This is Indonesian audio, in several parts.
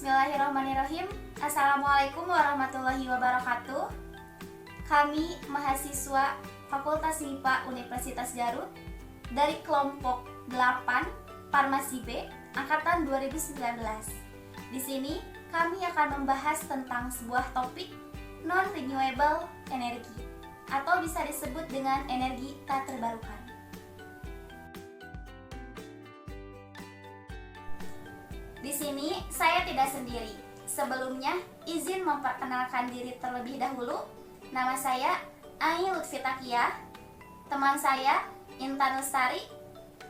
Bismillahirrahmanirrahim. Assalamualaikum warahmatullahi wabarakatuh. Kami mahasiswa Fakultas MIPA Universitas Garut dari kelompok 8 Farmasi B angkatan 2019. Di sini kami akan membahas tentang sebuah topik non-renewable energy atau bisa disebut dengan energi tak terbarukan. Di sini saya tidak sendiri. Sebelumnya, izin memperkenalkan diri terlebih dahulu. Nama saya Ai Lutfi Takiah. Teman saya Intan Lestari,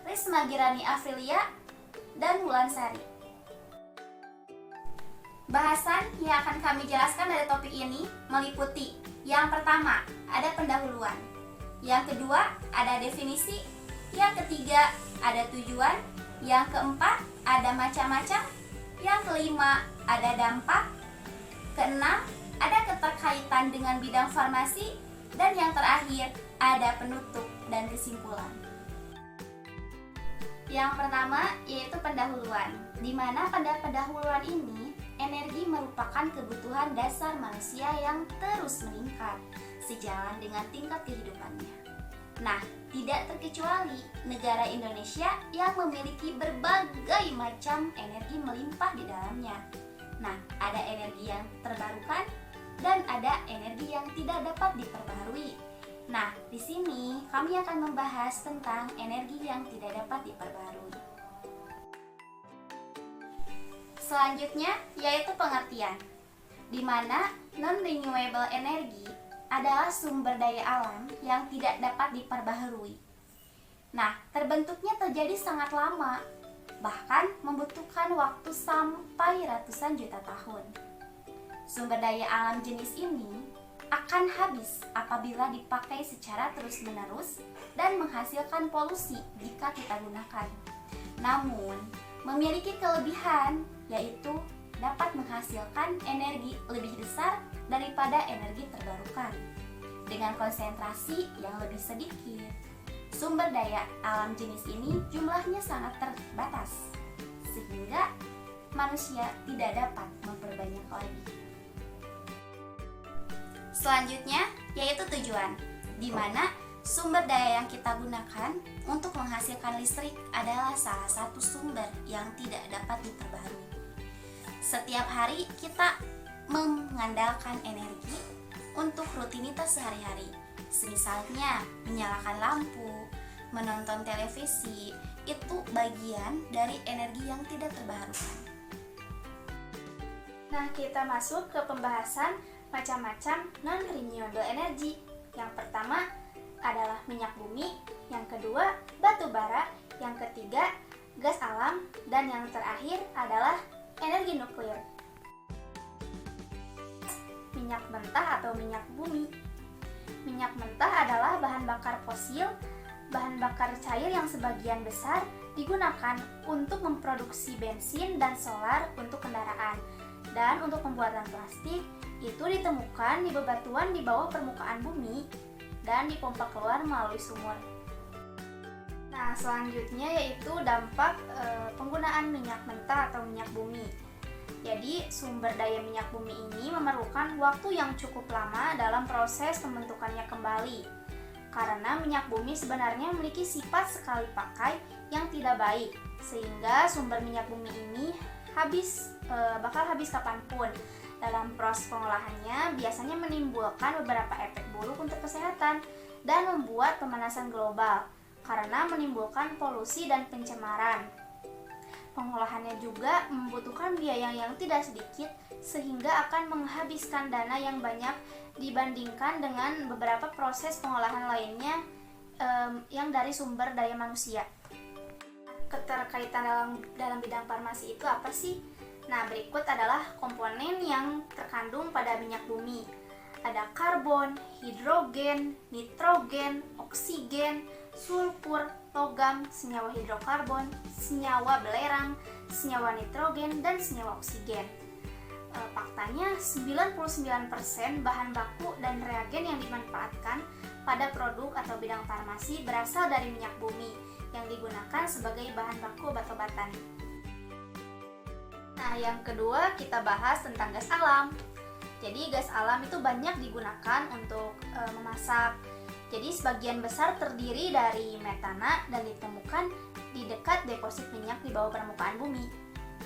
Risma Girani Afrilia, dan Wulan Sari. Bahasan yang akan kami jelaskan dari topik ini meliputi: yang pertama, ada pendahuluan. Yang kedua, ada definisi. Yang ketiga, ada tujuan. Yang keempat, ada macam-macam. Yang kelima, ada dampak. Keenam, ada keterkaitan dengan bidang farmasi. Dan yang terakhir, ada penutup dan kesimpulan. Yang pertama, yaitu pendahuluan, di mana pada pendahuluan ini, energi merupakan kebutuhan dasar manusia yang terus meningkat sejalan dengan tingkat kehidupannya. Nah, tidak terkecuali negara Indonesia yang memiliki berbagai macam energi melimpah di dalamnya. Nah, ada energi yang terbarukan dan ada energi yang tidak dapat diperbarui. Nah, di sini kami akan membahas tentang energi yang tidak dapat diperbarui. Selanjutnya yaitu pengertian, di mana non-renewable energy adalah sumber daya alam yang tidak dapat diperbaharui. Nah, terbentuknya terjadi sangat lama, bahkan membutuhkan waktu sampai ratusan juta tahun. Sumber daya alam jenis ini akan habis apabila dipakai secara terus-menerus dan menghasilkan polusi jika kita gunakan. Namun, memiliki kelebihan, yaitu dapat menghasilkan energi lebih besar daripada energi terbarukan dengan konsentrasi yang lebih sedikit. Sumber daya alam jenis ini jumlahnya sangat terbatas, sehingga manusia tidak dapat memperbanyak lagi. Selanjutnya yaitu tujuan, di mana sumber daya yang kita gunakan untuk menghasilkan listrik adalah salah satu sumber yang tidak dapat diperbarui. Setiap hari kita mengandalkan energi untuk rutinitas sehari-hari, misalnya menyalakan lampu, menonton televisi, itu bagian dari energi yang tidak terbarukan. Nah, kita masuk ke pembahasan macam-macam non-renewable energy. Yang pertama adalah minyak bumi, yang kedua batu bara, yang ketiga gas alam, dan yang terakhir adalah energi nuklir. Minyak mentah atau minyak bumi. Minyak mentah adalah bahan bakar fosil, bahan bakar cair yang sebagian besar digunakan untuk memproduksi bensin dan solar untuk kendaraan. Dan untuk pembuatan plastik, itu ditemukan di bebatuan di bawah permukaan bumi dan dipompa keluar melalui sumur. Nah, selanjutnya yaitu dampak penggunaan minyak mentah atau minyak bumi. Jadi, sumber daya minyak bumi ini memerlukan waktu yang cukup lama dalam proses pembentukannya kembali. Karena minyak bumi sebenarnya memiliki sifat sekali pakai yang tidak baik, sehingga sumber minyak bumi ini bakal habis kapanpun. Dalam proses pengolahannya biasanya menimbulkan beberapa efek buruk untuk kesehatan dan membuat pemanasan global karena menimbulkan polusi dan pencemaran. Pengolahannya juga membutuhkan biaya yang tidak sedikit sehingga akan menghabiskan dana yang banyak dibandingkan dengan beberapa proses pengolahan lainnya yang dari sumber daya manusia. Keterkaitan dalam bidang farmasi itu apa sih? Nah, berikut adalah komponen yang terkandung pada minyak bumi. Ada karbon, hidrogen, nitrogen, oksigen, sulfur, logam, senyawa hidrokarbon, senyawa belerang, senyawa nitrogen, dan senyawa oksigen. Faktanya 99% bahan baku dan reagen yang dimanfaatkan pada produk atau bidang farmasi berasal dari minyak bumi yang digunakan sebagai bahan baku obat-obatan. Nah, yang kedua kita bahas tentang gas alam. Jadi gas alam itu banyak digunakan untuk memasak. Jadi sebagian besar terdiri dari metana dan ditemukan di dekat deposit minyak di bawah permukaan bumi.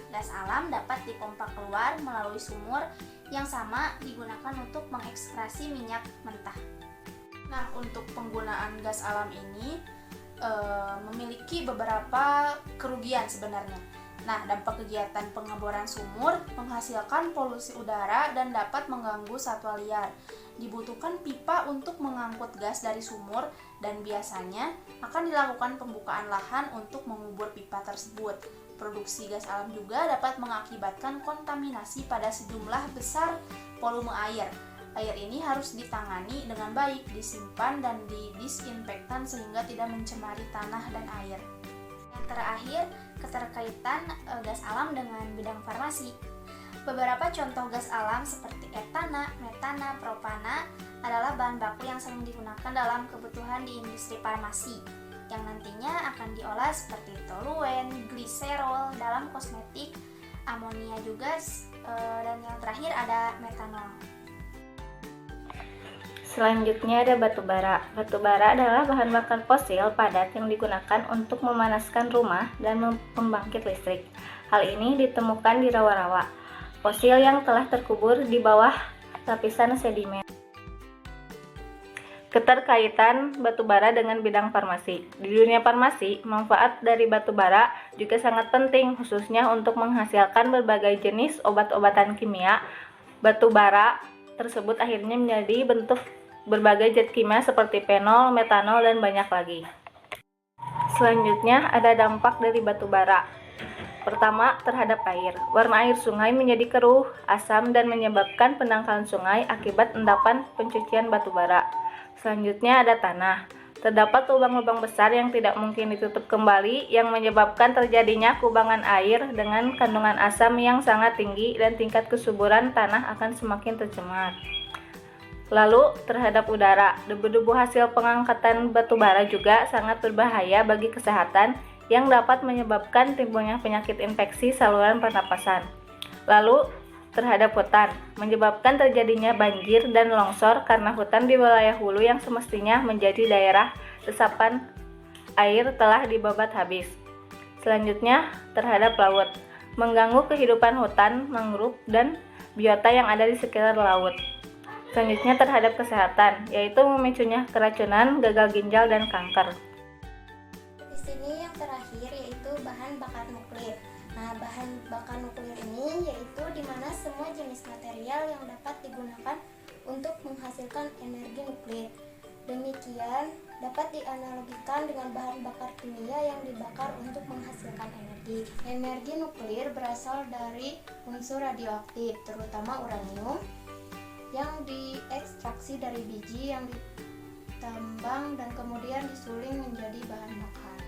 Gas alam dapat dipompa keluar melalui sumur yang sama digunakan untuk mengekstraksi minyak mentah. Nah, untuk penggunaan gas alam ini memiliki beberapa kerugian sebenarnya. Nah, dampak kegiatan pengeboran sumur menghasilkan polusi udara dan dapat mengganggu satwa liar. Dibutuhkan pipa untuk mengangkut gas dari sumur dan biasanya akan dilakukan pembukaan lahan untuk mengubur pipa tersebut. Produksi gas alam juga dapat mengakibatkan kontaminasi pada sejumlah besar volume air. Air ini harus ditangani dengan baik, disimpan dan didisinfektan sehingga tidak mencemari tanah dan air. Yang terakhir, keterkaitan gas alam dengan bidang farmasi. Beberapa contoh gas alam seperti etana, metana, propana adalah bahan baku yang sering digunakan dalam kebutuhan di industri farmasi yang nantinya akan diolah seperti toluen, gliserol dalam kosmetik, amonia juga, dan yang terakhir ada metanol. Selanjutnya ada batu bara. Batu bara adalah bahan bakar fosil padat yang digunakan untuk memanaskan rumah dan pembangkit listrik. Hal ini ditemukan di rawa-rawa fosil yang telah terkubur di bawah lapisan sedimen. Keterkaitan batu bara dengan bidang farmasi. Di dunia farmasi, manfaat dari batu bara juga sangat penting, khususnya untuk menghasilkan berbagai jenis obat-obatan kimia. Batu bara tersebut akhirnya menjadi bentuk berbagai zat kimia seperti fenol, metanol, dan banyak lagi. Selanjutnya ada dampak dari batu bara. Pertama, terhadap air. Warna air sungai menjadi keruh, asam, dan menyebabkan pendangkalan sungai akibat endapan pencucian batu bara. Selanjutnya ada tanah. Terdapat lubang-lubang besar yang tidak mungkin ditutup kembali yang menyebabkan terjadinya kubangan air dengan kandungan asam yang sangat tinggi dan tingkat kesuburan tanah akan semakin tercemar. Lalu, terhadap udara, debu-debu hasil pengangkatan batu bara juga sangat berbahaya bagi kesehatan yang dapat menyebabkan timbulnya penyakit infeksi saluran pernapasan. Lalu, terhadap hutan, menyebabkan terjadinya banjir dan longsor karena hutan di wilayah hulu yang semestinya menjadi daerah resapan air telah dibabat habis. Selanjutnya, terhadap laut, mengganggu kehidupan hutan, mangrove, dan biota yang ada di sekitar laut. Selanjutnya terhadap kesehatan, yaitu memicunya keracunan, gagal ginjal, dan kanker. Di sini yang terakhir yaitu bahan bakar nuklir. Nah, bahan bakar nuklir ini yaitu di mana semua jenis material yang dapat digunakan untuk menghasilkan energi nuklir. Demikian dapat dianalogikan dengan bahan bakar kimia yang dibakar untuk menghasilkan energi. Energi nuklir berasal dari unsur radioaktif, terutama uranium, yang diekstraksi dari biji yang ditambang dan kemudian disuling menjadi bahan bakar.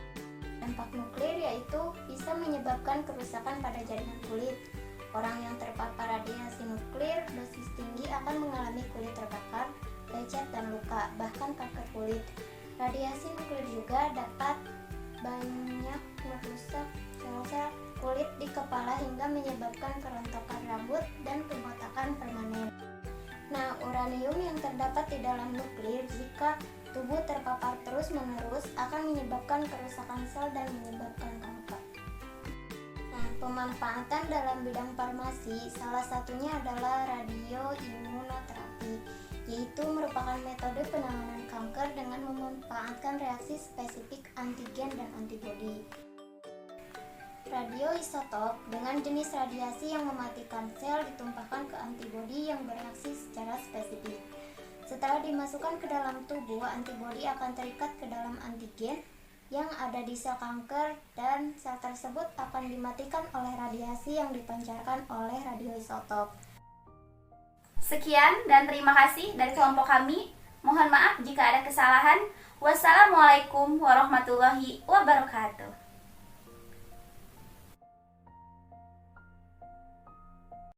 Dampak nuklir yaitu bisa menyebabkan kerusakan pada jaringan kulit. Orang yang terpapar radiasi nuklir dosis tinggi akan mengalami kulit terbakar, lecet dan luka, bahkan kanker kulit. Radiasi nuklir juga dapat banyak merusak sel-sel kulit di kepala hingga menyebabkan kerontokan rambut dan kebotakan permanen. Nah, uranium yang terdapat di dalam nuklir jika tubuh terpapar terus-menerus akan menyebabkan kerusakan sel dan menyebabkan kanker. Nah, pemanfaatan dalam bidang farmasi salah satunya adalah radioimunoterapi, yaitu merupakan metode penanganan kanker dengan memanfaatkan reaksi spesifik antigen dan antibodi. Radioisotop dengan jenis radiasi yang mematikan sel ditumpahkan ke antibodi yang bereaksi secara spesifik. Setelah dimasukkan ke dalam tubuh, antibodi akan terikat ke dalam antigen yang ada di sel kanker dan sel tersebut akan dimatikan oleh radiasi yang dipancarkan oleh radioisotop. Sekian dan terima kasih dari kelompok kami. Mohon maaf jika ada kesalahan. Wassalamualaikum warahmatullahi wabarakatuh.